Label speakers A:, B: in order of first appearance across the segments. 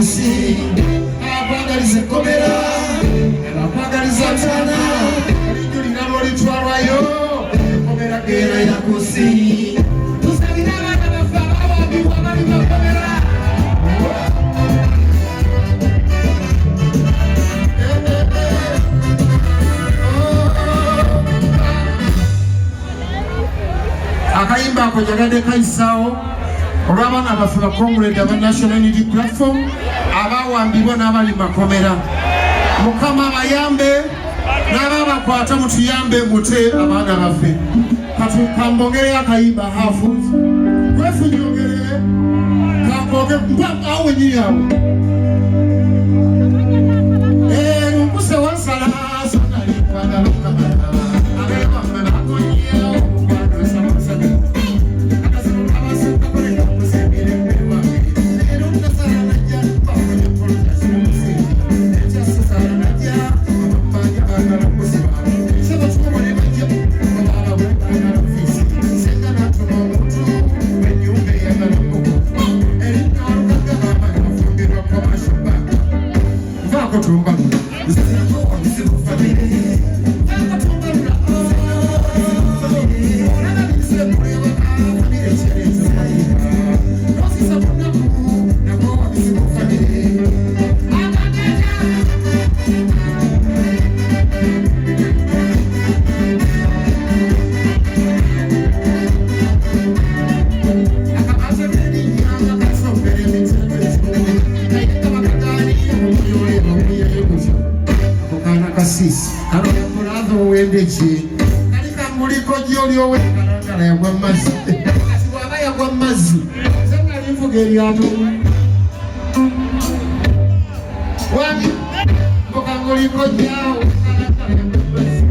A: kusi abagalize komera abagalize tana juli nalo litwalwayo komera gera ya kusi tusabira abana bafaba ababiwa bali bakomera akayimba ako nyagadde kayisaawo olw'abaana abaffe ba Comrade aba National Unity Platform abawambibwa n'abali makomera. Mukama abayambe n'ababakwata mutuyambe mute abaana baffe. Kambongere akayimba hafu kwefunyongere kamboge mpaka awe nyiyawo nkuse wansala sonali kwagala mukamala abebamwe bakonyiyawo Muliko jolio we kalangala ya gwamazi waba ya gwamazi zanga limvuga eryato wani mboka muliko jao kalangala ya gwamazi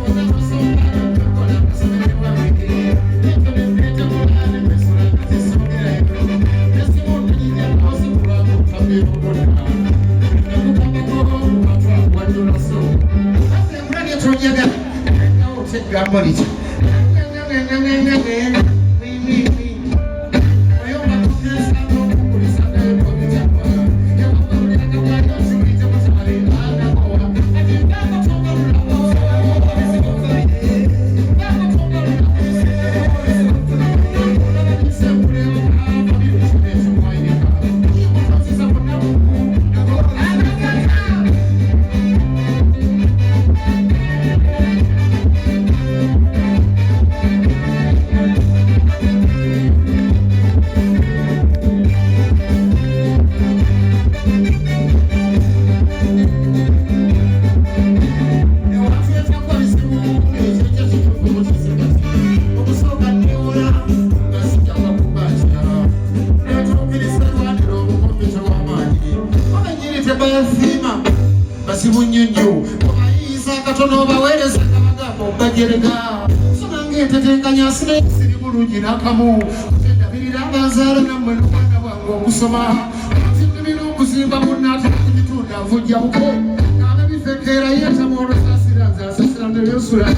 A: ona nosomba kola kusomele wa weke ekole mbete mulane mesura katesogera ebro esimu nijja kosi kubamu kamero kona nakukabako wapa wajula so ase mrage tonyaga Gambolito. Basibunyonyo Isa katono baweleza kabagabo bajerega Sonange tetekanya sile siri bulungira kamu Tendabirira bazara na mwelu wana wangu kusoma Tindibino kuzimba munati Tinditunda vujja uko Kame bifekera yeta moro sasiranza Sasiranza yosura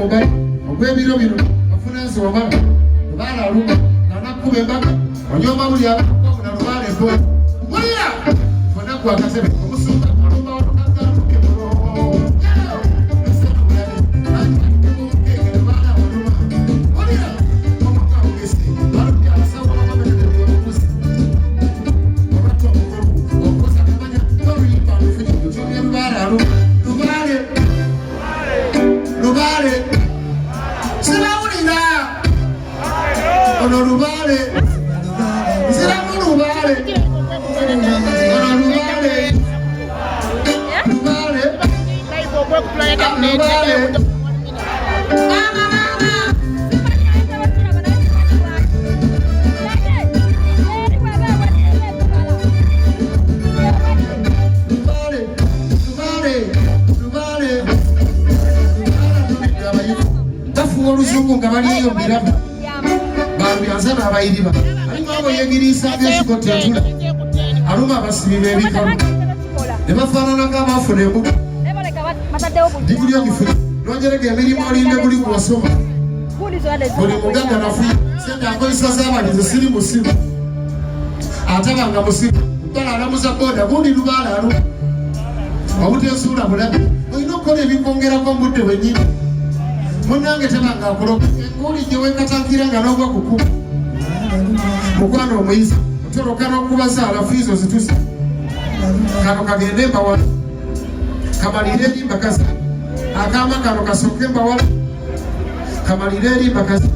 A: Mobile, ogwebiro bino afunansi wabala bala aluma nakube mbaka onyoma buli abako na lubale ndo mulira fona kwa kasebe omusumba aluma okaza kebro Thank you. bafuwa oluzungu nga baliyo birabo balubyanzaba abayiriba alimu abo yegiriisanga ekikoto entula aluma abasibi b'ebikalu ne bafaanana ng'abaafuna embuga diguli ogifuna nonjerega emirimu olinde guli kuwasoma buli mugagga nafuye sente akozesa z'abalenzi siri musibu atabanga musibu bala alamuza boda gundi lubaala alu obutesuula bulabe olina okukola ebikwongerako mbudde bwennyini munnange tabanga akuloga enguli gye weekatankira nga n'ogwa kukuba mukwana omuyizi otoloka n'okubazaala fiizo zitusa kano kagende mbawala kamalire eri mbakazi akaama kano kasooke mbawala kamalire eri mbakazi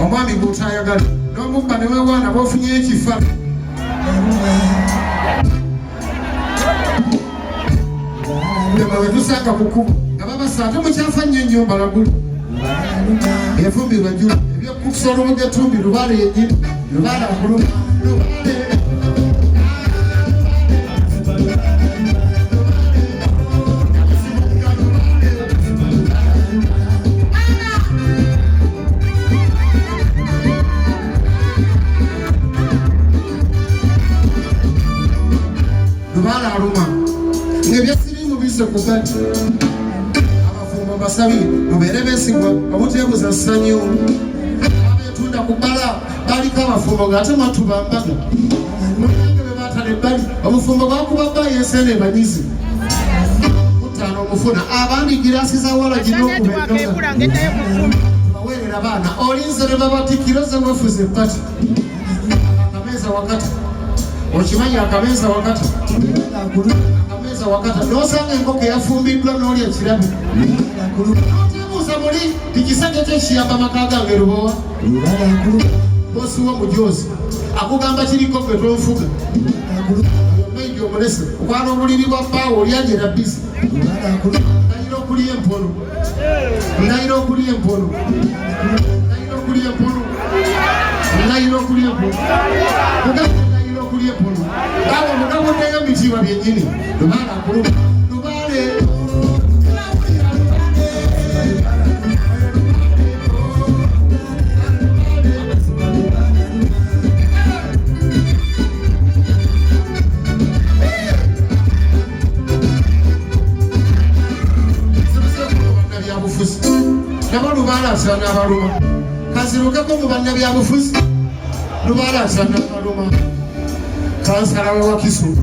A: omwami gw'otayagala n'omubba ne weewaana b'ofunye ekifa wetusanga kukuba nga babasa ate mukyafa nnyo nnyo mbalagulu efumbirwa jjula ebyokukusola obugetumbi lubaala yennyini lubaala kuluma lubaala aluma ng'ebyasirimu bise ku gati abafumbo basabi mubeere beesigwa obuteebuza ssanyu abetunda ku bbala baliko abafumbo ng'ate matubambaga munange be baatala ebbali obufumbo bwakuba bba yensene banyizi mutaano omufuna abandi giraasi za wala gina okubendoga baweerera baana olinze ne babatikiro ze wefuza eppati akameeza wakati okimanyi akameeza wakati wakati nosanga enkoko eyafumbiddwa n'olya ekirabi notebuuza muli tikisajja kyekiyamba maka gange lubowa bosiwa mujozi akugamba kiriko gwe tonfuga omeiji omulese okwana obuliri bwa bbaawo olyanyera bisi ndayira okulya empono ndayira okulya empono ndayira okulya empono ndayira okulya empono ndayira okulya empono awo mugabo ndeyo mitiibwa byennyini lubaala akuluma lubaale bannabyabufuzi nabo lubaala asaana abaluma kazirukeko mu bannabyabufuzi lubaala asaana abaluma kansalawe wa Kisu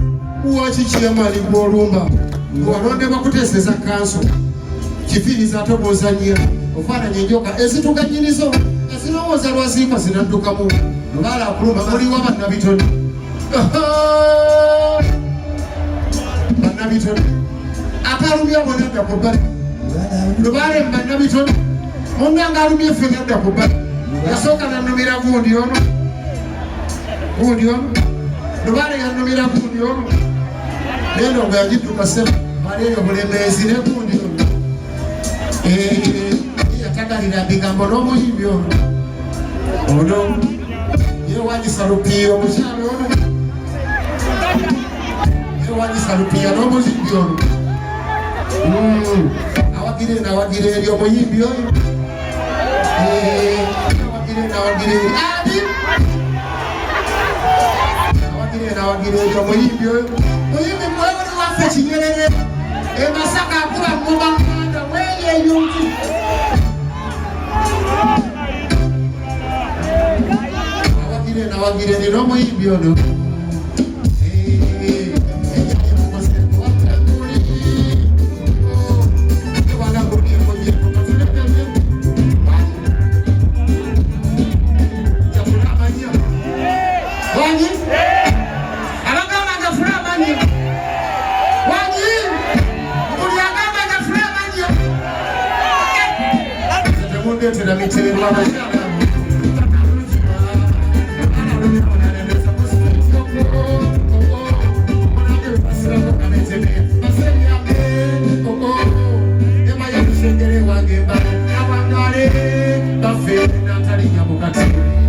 A: uwakikiyamali gw'olumba walondebwa kuteeseza kanso kifiriza ate bw'ozannyira ofaananya enjoka ezituganyirizo ezirowooza lwaziikwa zinaddukamu lubaala akuluma muliwa bannabitone bannabitone atalumya bwenadda ku bbali lubaale mu bannabitone munnanga alumya effe nadda ku bbali yasooka nanumira gundi ono lubaale yanumira gundi ono neno nga yagidduka sema maleeyo bulemeezi ne gundi ono yatagalira bigambo n'omuyimbi ono yewanyisa lupiiya omukyalo ono yewanyisa lupiiya n'omuyimbi ono awagira eri omuyimbi oyo awagira eri adi awagira eri omuyimbi oyo muyimbi mwewuli waffe Kinyerere emasaka akuba mmuba muganda weyeyungi awagira eri n'omuyimbi ono Natali Nyabukati